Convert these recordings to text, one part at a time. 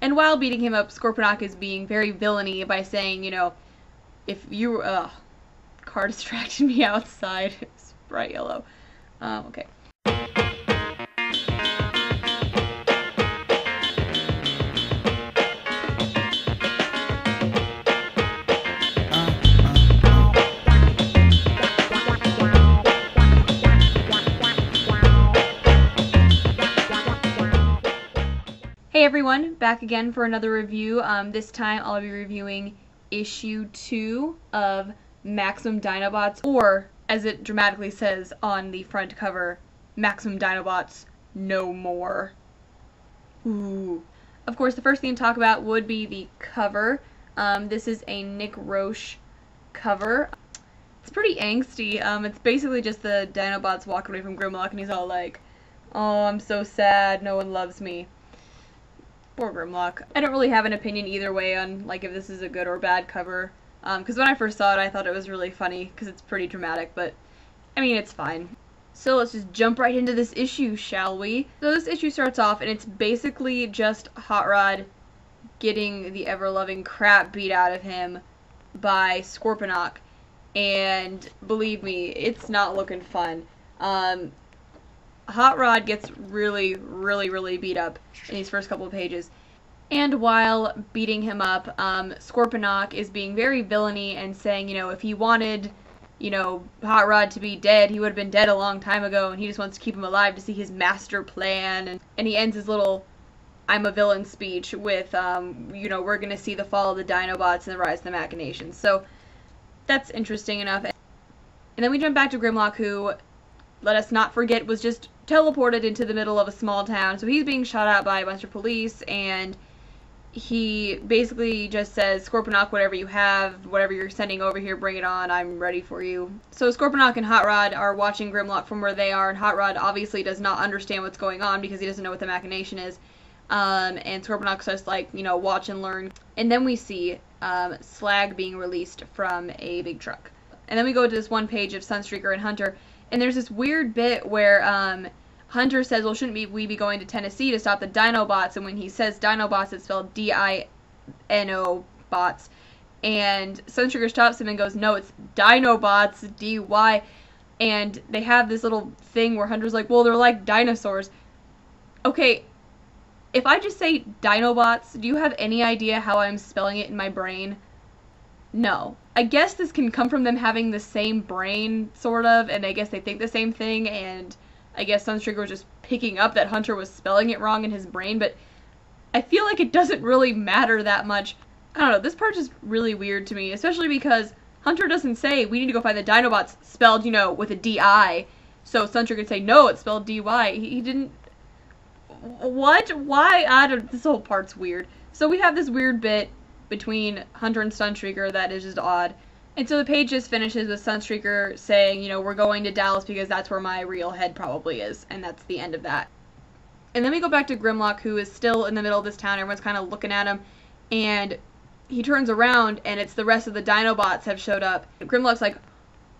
And while beating him up, Scorponok is being very villainy by saying, you know, if you, car distracted me outside. It's bright yellow. Okay. Hey everyone, back again for another review. This time I'll be reviewing issue 2 of Maximum Dinobots, or as it dramatically says on the front cover, Maximum Dinobots No More. Ooh. Of course, the first thing to talk about would be the cover. This is a Nick Roche cover. It's pretty angsty. It's basically just the Dinobots walking away from Grimlock and he's all like, "Oh, I'm so sad, no one loves me." Poor Grimlock. I don't really have an opinion either way on like if this is a good or bad cover. Because when I first saw it I thought it was really funny because it's pretty dramatic, but I mean it's fine. So let's just jump right into this issue, shall we? So this issue starts off and it's basically just Hot Rod getting the ever-loving crap beat out of him by Scorponok. And believe me, it's not looking fun. Hot Rod gets really beat up in these first couple of pages. And while beating him up, Scorponok is being very villainy and saying, you know, if he wanted, you know, Hot Rod to be dead, he would have been dead a long time ago, and he just wants to keep him alive to see his master plan. And he ends his little "I'm a villain" speech with, you know, we're gonna see the fall of the Dinobots and the rise of the machinations. So that's interesting enough. And then we jump back to Grimlock, who, let us not forget, was just teleported into the middle of a small town. So he's being shot at by a bunch of police, and he basically just says, "Scorponok, whatever you have, whatever you're sending over here, bring it on, I'm ready for you." So Scorponok and Hot Rod are watching Grimlock from where they are, and Hot Rod obviously does not understand what's going on because he doesn't know what the machination is. And Scorponok's just like, you know, watch and learn. And then we see Slag being released from a big truck. And then we go to this one page of Sunstreaker and Hunter, and there's this weird bit where Hunter says, well, shouldn't we be going to Tennessee to stop the Dinobots? And when he says Dinobots, it's spelled D-I-N-O bots. And Sunstreaker stops him and goes, no, it's Dinobots, D-Y. And they have this little thing where Hunter's like, well, they're like dinosaurs. Okay, if I just say Dinobots, do you have any idea how I'm spelling it in my brain? No. I guess this can come from them having the same brain, sort of, and I guess they think the same thing, and I guess Sunstreaker was just picking up that Hunter was spelling it wrong in his brain, but I feel like it doesn't really matter that much. I don't know, this part is really weird to me, especially because Hunter doesn't say, we need to go find the Dinobots, spelled, you know, with a D-I, so Sunstreaker could say, no, it's spelled D-Y. He didn't... What? Why? I don't... This whole part's weird. So we have this weird bit between Hunter and Sunstreaker that is just odd. And so the page just finishes with Sunstreaker saying, you know, we're going to Dallas because that's where my real head probably is. And that's the end of that. And then we go back to Grimlock, who is still in the middle of this town. Everyone's kind of looking at him. And he turns around, and it's the rest of the Dinobots have showed up. And Grimlock's like,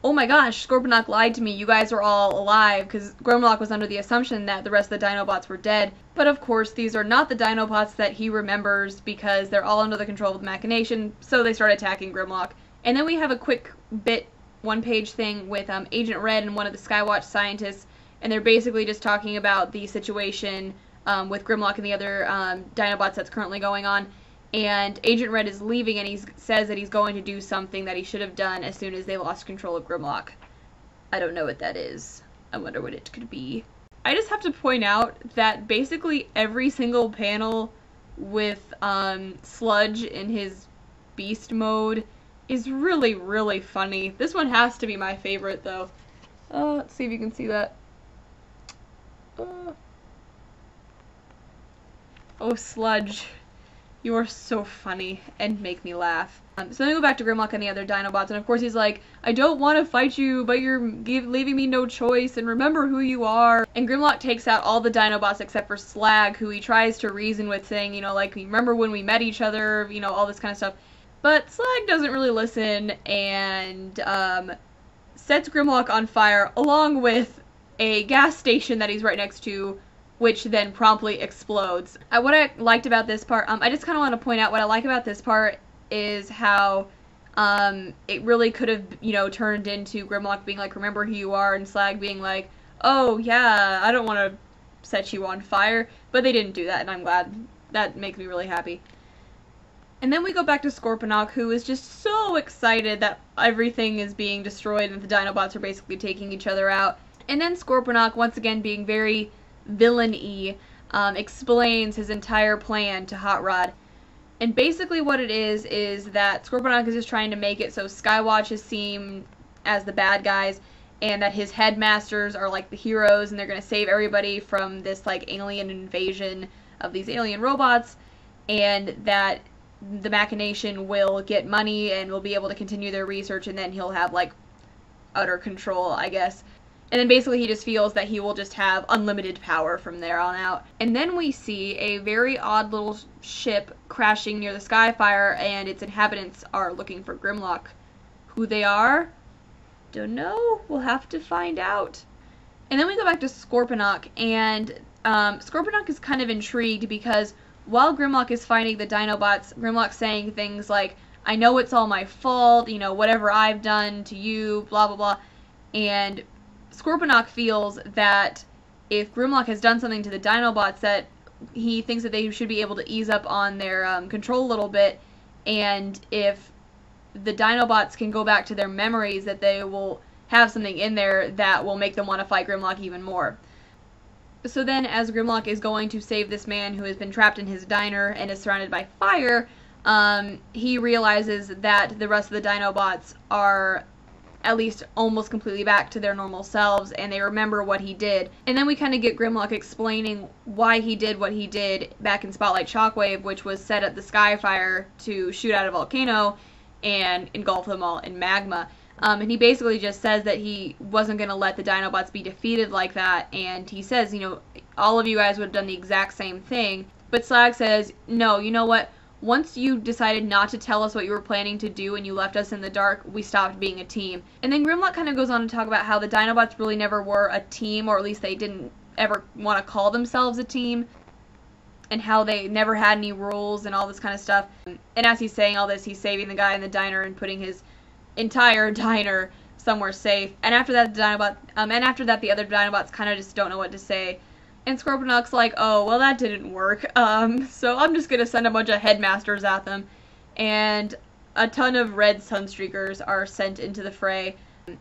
oh my gosh, Scorponok lied to me. You guys are all alive. Because Grimlock was under the assumption that the rest of the Dinobots were dead. But of course, these are not the Dinobots that he remembers because they're all under the control of the machination. So they start attacking Grimlock. And then we have a quick bit, one-page thing with Agent Red and one of the Skywatch scientists, and they're basically just talking about the situation with Grimlock and the other Dinobots that's currently going on. And Agent Red is leaving, and he says that he's going to do something that he should have done as soon as they lost control of Grimlock. I don't know what that is. I wonder what it could be. I just have to point out that basically every single panel with Sludge in his beast mode is really funny. This one has to be my favorite, though. Let's see if you can see that. Oh, Sludge. You are so funny and make me laugh. So then we go back to Grimlock and the other Dinobots, and of course he's like, I don't want to fight you, but you're leaving me no choice, and remember who you are. And Grimlock takes out all the Dinobots except for Slag, who he tries to reason with, saying, you know, like, remember when we met each other, you know, all this kind of stuff. But Slag doesn't really listen, and sets Grimlock on fire, along with a gas station that he's right next to, which then promptly explodes. What I liked about this part, I just kind of want to point out what I like about this part is how it really could have, you know, turned into Grimlock being like, remember who you are, and Slag being like, oh yeah, I don't want to set you on fire, but they didn't do that, and I'm glad. That makes me really happy. And then we go back to Scorponok, who is just so excited that everything is being destroyed and the Dinobots are basically taking each other out. And then Scorponok, once again being very villain-y, explains his entire plan to Hot Rod. And basically what it is that Scorponok is just trying to make it so Skywatch is seen as the bad guys, and that his headmasters are like the heroes, and they're going to save everybody from this like alien invasion of these alien robots, and that the Machination will get money and will be able to continue their research, and then he'll have like utter control, I guess. And then basically he just feels that he will just have unlimited power from there on out. And then we see a very odd little ship crashing near the Skyfire, and its inhabitants are looking for Grimlock. Who they are? Don't know. We'll have to find out. And then we go back to Scorponok, and Scorponok is kind of intrigued because while Grimlock is fighting the Dinobots, Grimlock's saying things like, I know it's all my fault, you know, whatever I've done to you, blah blah blah. And Scorponok feels that if Grimlock has done something to the Dinobots, that he thinks that they should be able to ease up on their control a little bit, and if the Dinobots can go back to their memories, that they will have something in there that will make them want to fight Grimlock even more. So then, as Grimlock is going to save this man who has been trapped in his diner and is surrounded by fire, he realizes that the rest of the Dinobots are at least almost completely back to their normal selves, and they remember what he did. And then we kind of get Grimlock explaining why he did what he did back in Spotlight Shockwave, which was set up the Skyfire to shoot out a volcano and engulf them all in magma. And he basically just says that he wasn't going to let the Dinobots be defeated like that, and he says, you know, all of you guys would have done the exact same thing. But Slag says, no, you know what? Once you decided not to tell us what you were planning to do and you left us in the dark, we stopped being a team. And then Grimlock kind of goes on to talk about how the Dinobots really never were a team, or at least they didn't ever want to call themselves a team, and how they never had any rules and all this kind of stuff. And as he's saying all this, he's saving the guy in the diner and putting his entire diner somewhere safe. And after that, the other Dinobots kind of just don't know what to say. And Scorponok's like, oh, well, that didn't work. So I'm just gonna send a bunch of headmasters at them. And a ton of red Sunstreakers are sent into the fray. And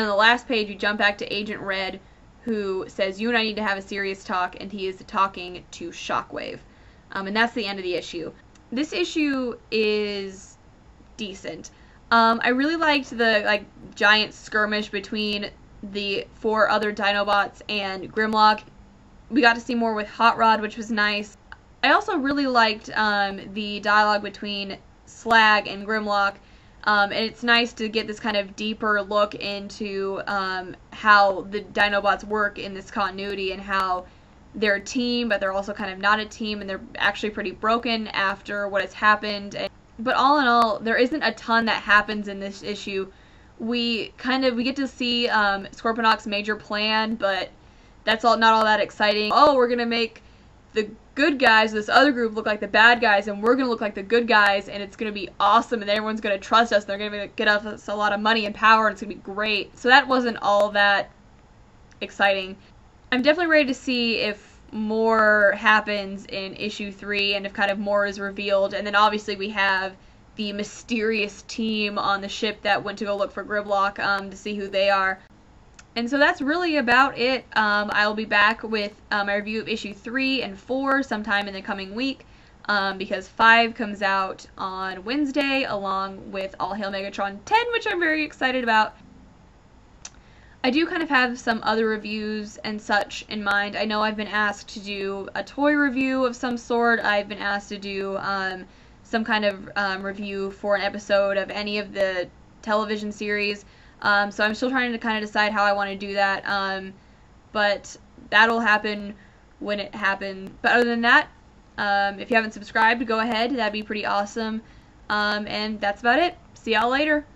on the last page, you jump back to Agent Red, who says, you and I need to have a serious talk, and he is talking to Shockwave. And that's the end of the issue. This issue is decent. I really liked the giant skirmish between the 4 other Dinobots and Grimlock. We got to see more with Hot Rod, which was nice. I also really liked the dialogue between Slag and Grimlock, and it's nice to get this kind of deeper look into how the Dinobots work in this continuity, and how they're a team, but they're also kind of not a team, and they're actually pretty broken after what has happened. But all in all, there isn't a ton that happens in this issue. We get to see Scorponok's major plan, but that's not all that exciting. Oh, we're gonna make the good guys, this other group, look like the bad guys, and we're gonna look like the good guys, and it's gonna be awesome, and everyone's gonna trust us, and they're gonna get us a lot of money and power, and it's gonna be great. So that wasn't all that exciting. I'm definitely ready to see if more happens in issue 3, and if kind of more is revealed. And then obviously we have the mysterious team on the ship that went to go look for Grimlock, to see who they are. And so that's really about it. I'll be back with my review of issue 3 and 4 sometime in the coming week, because 5 comes out on Wednesday, along with All Hail Megatron 10, which I'm very excited about. I do kind of have some other reviews and such in mind. I know I've been asked to do a toy review of some sort. I've been asked to do some kind of review for an episode of any of the television series. So I'm still trying to kind of decide how I want to do that. But that'll happen when it happens. But other than that, if you haven't subscribed, go ahead. That'd be pretty awesome. And that's about it. See y'all later.